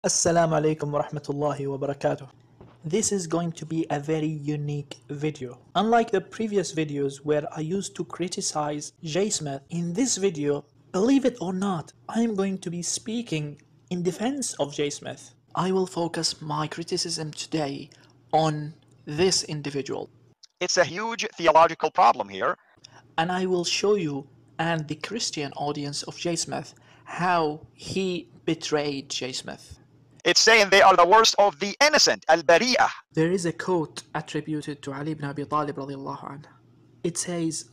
Assalamu alaikum wa rahmatullahi wa barakatuh. This is going to be a very unique video. Unlike the previous videos where I used to criticize J. Smith, in this video, believe it or not, I am going to be speaking in defense of J. Smith. I will focus my criticism today on this individual. It's a huge theological problem here. And I will show you and the Christian audience of J. Smith how he betrayed J. Smith. It's saying they are the worst of the innocent, al-bari'ah. There is a quote attributed to Ali ibn Abi Talib radiallahu anhu. It says,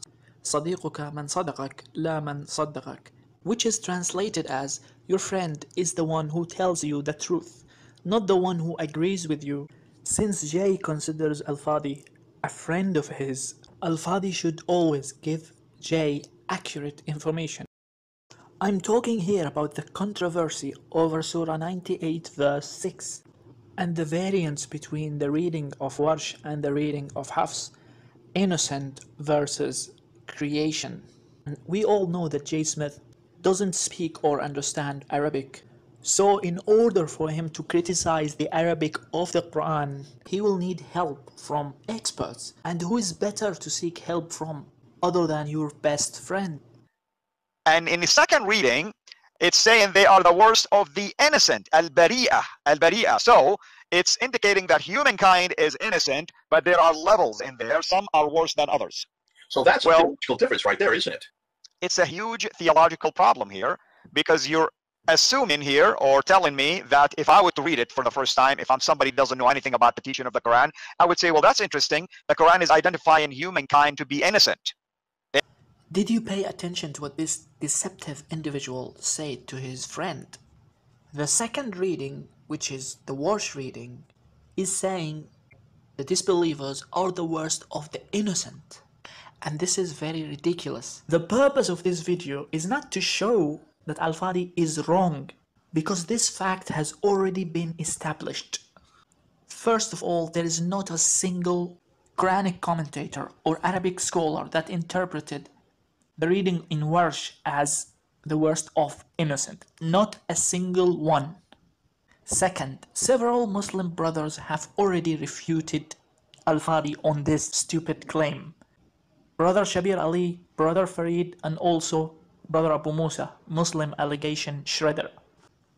صديقك من صدقك لا من صدقك, which is translated as, your friend is the one who tells you the truth, not the one who agrees with you. Since Jay considers Al-Fadi a friend of his, Al-Fadi should always give Jay accurate information. I'm talking here about the controversy over Surah 98 verse 6 and the variance between the reading of Warsh and the reading of Hafs, innocent versus creation. And we all know that J. Smith doesn't speak or understand Arabic. So in order for him to criticize the Arabic of the Quran, he will need help from experts. And who is better to seek help from other than your best friend? And in the second reading, it's saying they are the worst of the innocent, al-bari'ah, al-bari'ah. So it's indicating that humankind is innocent, but there are levels in there. Some are worse than others. So that's a theological difference right there, isn't it? It's a huge theological problem here, because you're assuming here or telling me that if I were to read it for the first time, if I'm somebody who doesn't know anything about the teaching of the Quran, I would say, well, that's interesting. The Quran is identifying humankind to be innocent. Did you pay attention to what this deceptive individual said to his friend? The second reading, which is the Warsh reading, is saying the disbelievers are the worst of the innocent. And this is very ridiculous. The purpose of this video is not to show that Al-Fadi is wrong, because this fact has already been established. First of all, there is not a single Quranic commentator or Arabic scholar that interpreted the reading in Warsh as the worst of innocent. Not a single one. Second, several Muslim brothers have already refuted Al-Fadi on this stupid claim. Brother Shabir Ali, Brother Farid, and also Brother Abu Musa, Muslim allegation shredder.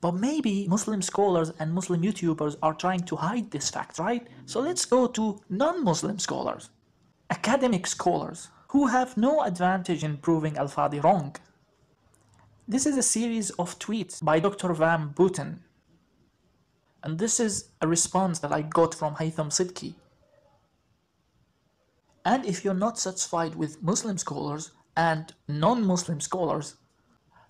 But maybe Muslim scholars and Muslim YouTubers are trying to hide this fact, right? So let's go to non-Muslim scholars, academic scholars, who have no advantage in proving Al-Fadi wrong. This is a series of tweets by Dr. Van Booten. And this is a response that I got from Haytham Sidki. And if you're not satisfied with Muslim scholars and non-Muslim scholars,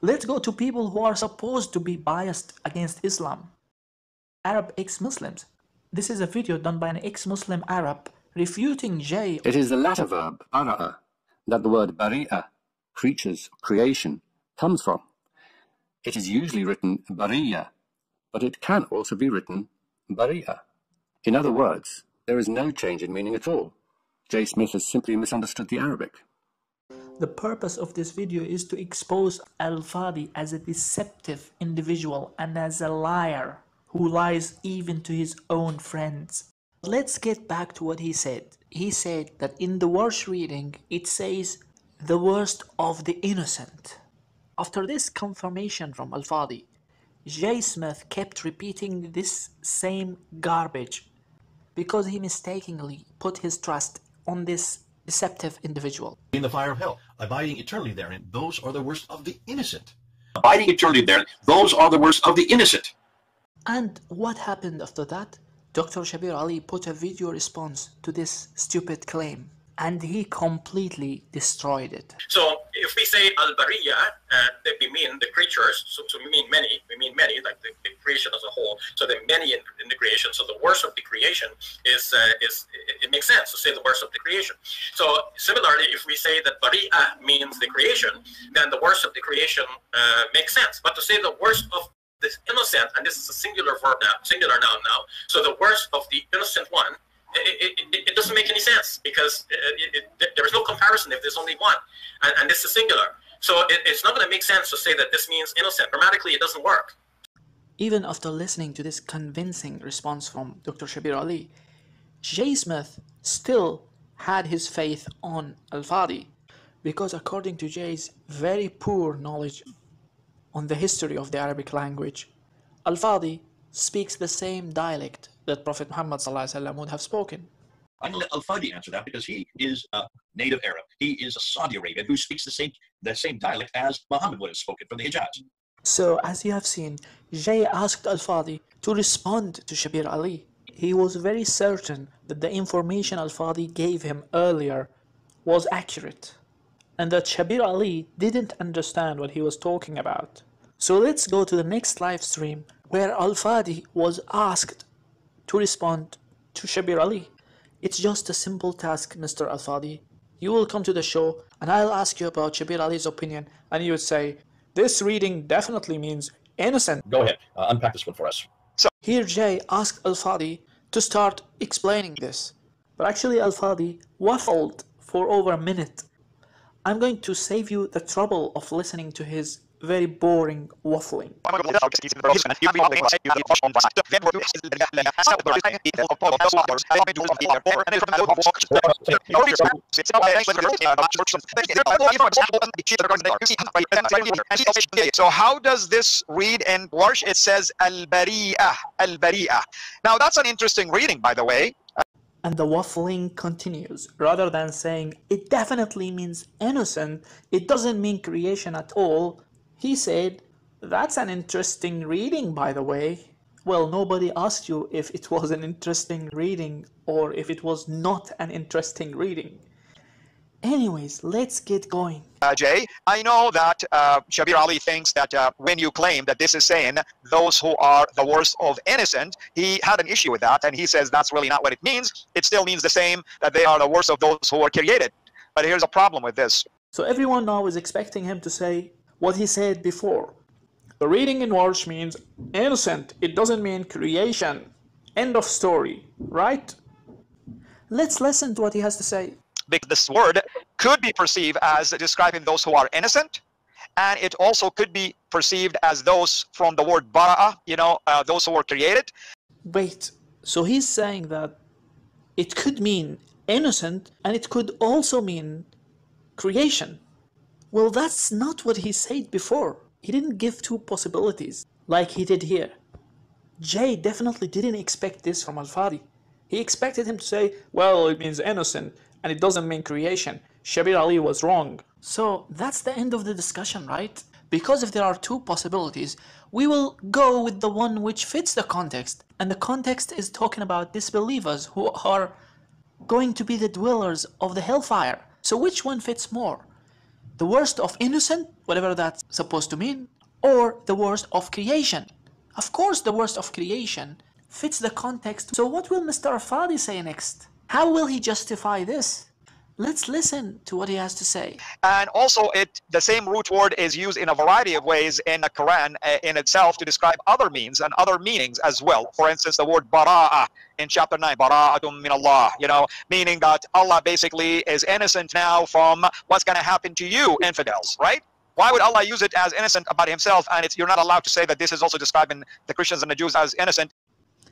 let's go to people who are supposed to be biased against Islam. Arab ex-Muslims. This is a video done by an ex-Muslim Arab refuting Jay. It is the latter verb, bara'a, that the word bari'a, creatures, creation, comes from. It is usually written bariya, but it can also be written bari'a. In other words, there is no change in meaning at all. J. Smith has simply misunderstood the Arabic. The purpose of this video is to expose Al-Fadi as a deceptive individual and as a liar who lies even to his own friends. Let's get back to what he said. He said that in the Warsh reading, it says the worst of the innocent. After this confirmation from Al-Fadi, J. Smith kept repeating this same garbage because he mistakenly put his trust on this deceptive individual. In the fire of hell, abiding eternally therein, those are the worst of the innocent. Abiding eternally therein, those are the worst of the innocent. And what happened after that? Dr. Shabir Ali put a video response to this stupid claim, and he completely destroyed it. So if we say al-bariya, we mean the creatures, so we mean many, like the creation as a whole, so the many in the creation, so the worst of the creation is it makes sense to say the worst of the creation. So similarly, if we say that bari'a means the creation, then the worst of the creation makes sense. But to say the worst of this innocent, and this is a singular verb now, singular noun now, so the worst of the innocent one, it doesn't make any sense, because there is no comparison if there's only one, and this is singular. So it's not going to make sense to say that this means innocent. Grammatically, it doesn't work. Even after listening to this convincing response from Dr. Shabir Ali, J. Smith still had his faith on Al-Fadi, because according to Jay's very poor knowledge on the history of the Arabic language, Al-Fadi speaks the same dialect that Prophet Muhammad ﷺ would have spoken. I'm going to let Al-Fadi answer that because he is a native Arab. He is a Saudi Arabian who speaks the same dialect as Muhammad would have spoken from the Hijaz. So, as you have seen, Jay asked Al-Fadi to respond to Shabir Ali. He was very certain that the information Al-Fadi gave him earlier was accurate, and that Shabir Ali didn't understand what he was talking about. So let's go to the next live stream where Al-Fadi was asked to respond to Shabir Ali. It's just a simple task, Mr. Al-Fadi. You will come to the show and I'll ask you about Shabir Ali's opinion, and you would say, this reading definitely means innocent. Go ahead, unpack this one for us. Here Jay asked Al-Fadi to start explaining this, but actually Al-Fadi waffled for over a minute. I'm going to save you the trouble of listening to his very boring waffling. So how does this read in Warsh? It says Al-Bari'ah, Al-Bari'ah. Now that's an interesting reading, by the way. And the waffling continues. Rather than saying, it definitely means innocent, it doesn't mean creation at all, he said, that's an interesting reading, by the way. Well, nobody asked you if it was an interesting reading or if it was not an interesting reading. Anyways, let's get going. Jay, I know that Shabir Ali thinks that when you claim that this is saying those who are the worst of innocent, he had an issue with that, and he says that's really not what it means. It still means the same, that they are the worst of those who are created. But here's a problem with this. So everyone now is expecting him to say what he said before. The reading in Warsh means innocent, it doesn't mean creation. End of story, right? Let's listen to what he has to say. Because this word could be perceived as describing those who are innocent, and it also could be perceived as those from the word bara'a, those who were created. Wait, so he's saying that it could mean innocent and it could also mean creation. Well, that's not what he said before. He didn't give two possibilities like he did here. Jay definitely didn't expect this from Al-Fadi. He expected him to say, well, it means innocent and it doesn't mean creation. Shabir Ali was wrong. So that's the end of the discussion, right? Because if there are two possibilities, we will go with the one which fits the context. And the context is talking about disbelievers who are going to be the dwellers of the hellfire. So which one fits more? The worst of innocent, whatever that's supposed to mean, or the worst of creation? Of course the worst of creation fits the context. So what will Mr. Al-Fadi say next? How will he justify this? Let's listen to what he has to say. And also, the same root word is used in a variety of ways in the Quran in itself to describe other means and other meanings as well. For instance, the word bara'ah in chapter 9, bara'atun min Allah, meaning that Allah basically is innocent now from what's going to happen to you, infidels, right? Why would Allah use it as innocent about himself, and you're not allowed to say that this is also describing the Christians and the Jews as innocent?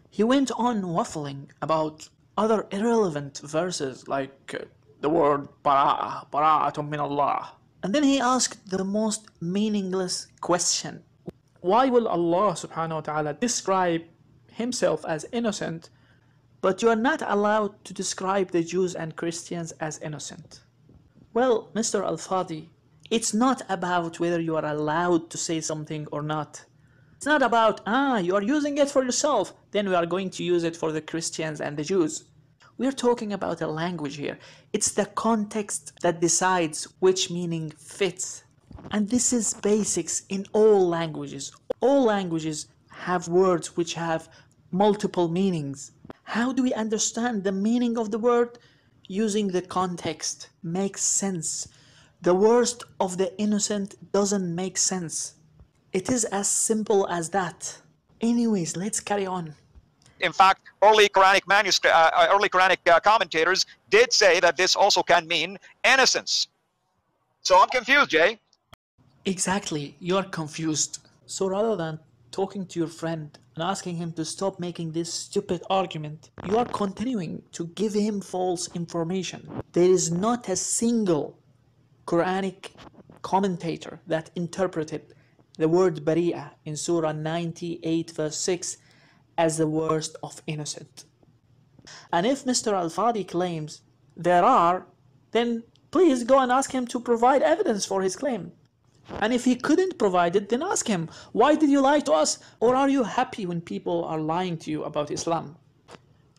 He went on waffling about other irrelevant verses like the word bara'ah, bara'atun min Allah. And then he asked the most meaningless question. Why will Allah subhanahu wa ta'ala describe himself as innocent, but you are not allowed to describe the Jews and Christians as innocent? Well, Mr. Al-Fadi, it's not about whether you are allowed to say something or not. It's not about, you are using it for yourself, then we are going to use it for the Christians and the Jews. We're talking about a language here. It's the context that decides which meaning fits. And this is basics in all languages. All languages have words which have multiple meanings. How do we understand the meaning of the word? Using the context. Makes sense. The worst of the innocent doesn't make sense. It is as simple as that. Anyways, let's carry on. In fact, early Quranic commentators did say that this also can mean innocence. So I'm confused, Jay. Exactly, you're confused. So rather than talking to your friend and asking him to stop making this stupid argument, you are continuing to give him false information. There is not a single Quranic commentator that interpreted the word bari'ah in Surah 98 verse 6 as the worst of innocent. And if Mr. Al-Fadi claims there are, then please go and ask him to provide evidence for his claim. And if he couldn't provide it, then ask him, why did you lie to us? Or are you happy when people are lying to you about Islam?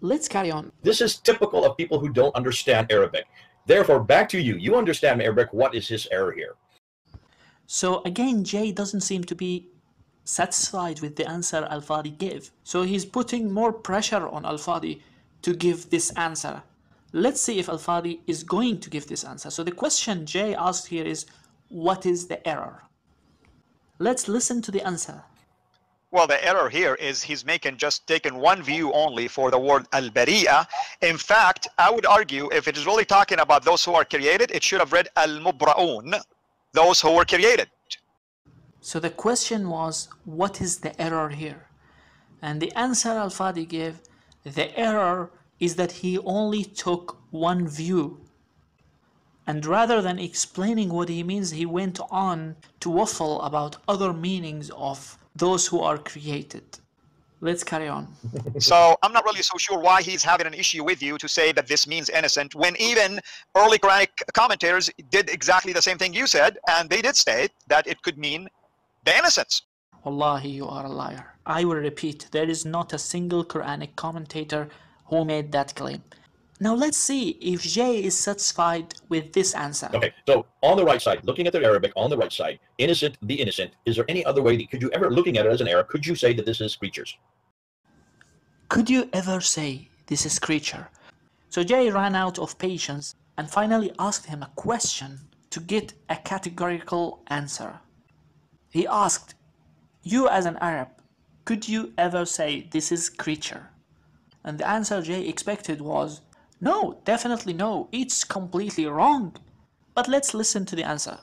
Let's carry on. This is typical of people who don't understand Arabic. Therefore, back to you. You understand Arabic. What is his error here? So again, Jay doesn't seem to be satisfied with the answer Al-Fadi gave. So he's putting more pressure on Al-Fadi to give this answer. Let's see if Al-Fadi is going to give this answer. So the question Jay asked here is, what is the error? Let's listen to the answer. Well, the error here is he's just taken one view only for the word al-bari'ah. In fact, I would argue if it is really talking about those who are created, it should have read al-mubra'un, those who were created. So the question was, what is the error here? And the answer Al-Fadi gave, the error is that he only took one view. And rather than explaining what he means, he went on to waffle about other meanings of those who are created. Let's carry on. So I'm not really so sure why he's having an issue with you to say that this means innocent, when even early Quranic commentators did exactly the same thing you said, and they did state that it could mean the innocence. Wallahi, you are a liar. I will repeat, there is not a single Quranic commentator who made that claim. Now let's see if Jay is satisfied with this answer. Okay, so on the right side, looking at the Arabic, on the right side, innocent, the innocent, is there any other way that could you ever, looking at it as an Arab, could you say that this is creatures? Could you ever say this is creature? So Jay ran out of patience and finally asked him a question to get a categorical answer. He asked, you as an Arab, could you ever say this is creature? And the answer Jay expected was, no, definitely no, it's completely wrong. But let's listen to the answer.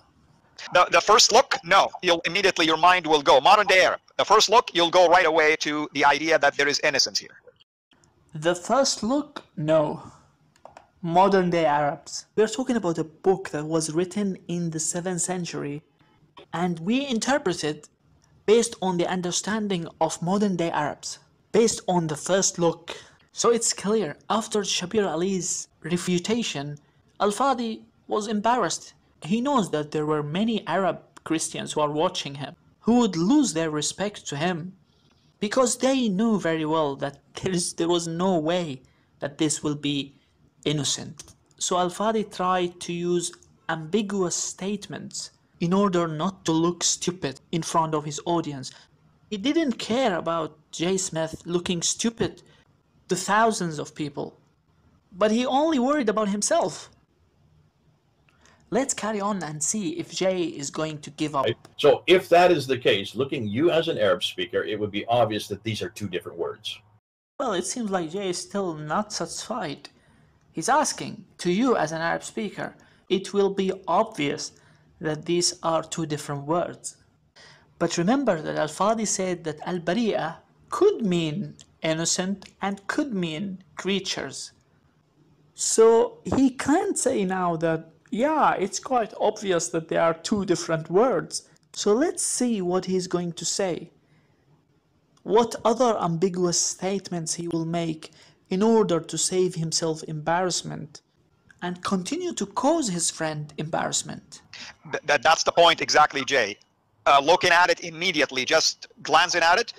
The first look, no. Immediately your mind will go, modern day Arab. The first look, you'll go right away to the idea that there is innocence here. The first look, no. Modern day Arabs. We're talking about a book that was written in the 7th century, and we interpret it based on the understanding of modern day Arabs, based on the first look. So it's clear, after Shabir Ali's refutation, Al-Fadi was embarrassed. He knows that there were many Arab Christians who are watching him, who would lose their respect to him, because they knew very well that there was no way that this will be innocent. So Al-Fadi tried to use ambiguous statements in order not to look stupid in front of his audience. He didn't care about Jay Smith looking stupid to thousands of people, but he only worried about himself. Let's carry on and see if Jay is going to give up. Right? So if that is the case, looking you as an Arab speaker, it would be obvious that these are two different words. Well, it seems like Jay is still not satisfied. He's asking, to you as an Arab speaker, it will be obvious that these are two different words. But remember that Al-Fadi said that Al-Bari'ah could mean innocent and could mean creatures. So he can't say now that, yeah, it's quite obvious that there are two different words. So let's see what he's going to say. What other ambiguous statements he will make in order to save himself embarrassment and continue to cause his friend embarrassment. That's the point exactly, Jay. Looking at it immediately, just glancing at it,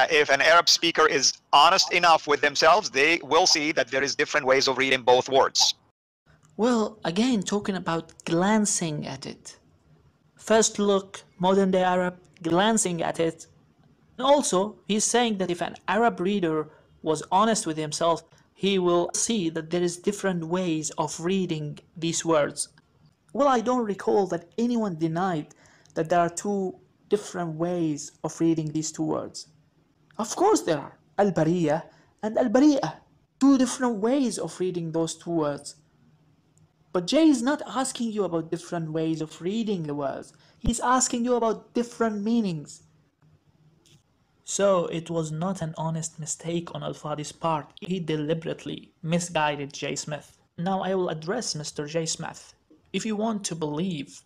if an Arab speaker is honest enough with themselves, they will see that there is different ways of reading both words. Well, again, talking about glancing at it. First look, modern day Arab, glancing at it. And also, he's saying that if an Arab reader was honest with himself, he will see that there is different ways of reading these words. Well, I don't recall that anyone denied that there are two different ways of reading these two words. Of course there are. Al-Bariyah and Al-Bari'ah. Two different ways of reading those two words. But Jay is not asking you about different ways of reading the words. He's asking you about different meanings. So it was not an honest mistake on Al-Fadi's part. He deliberately misguided J. Smith. Now I will address Mr. J. Smith. If you want to believe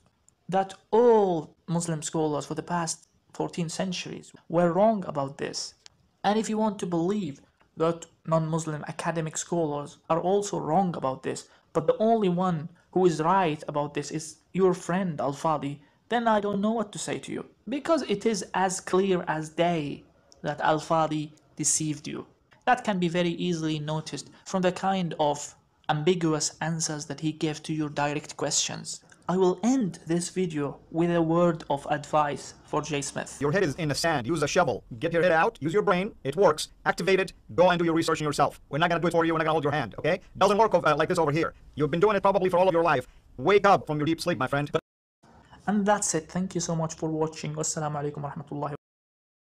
that all Muslim scholars for the past 14 centuries were wrong about this, and if you want to believe that non-Muslim academic scholars are also wrong about this, but the only one who is right about this is your friend Al-Fadi, then I don't know what to say to you. Because it is as clear as day that Al-Fadi deceived you. That can be very easily noticed from the kind of ambiguous answers that he gave to your direct questions. I will end this video with a word of advice for J. Smith. Your head is in the sand. Use a shovel. Get your head out. Use your brain. It works. Activate it. Go and do your research yourself. We're not going to do it for you. We're not going to hold your hand, okay? Doesn't work like this over here. You've been doing it probably for all of your life. Wake up from your deep sleep, my friend. And that's it. Thank you so much for watching. Wassalamu alaikum warahmatullahi wabarakatuh.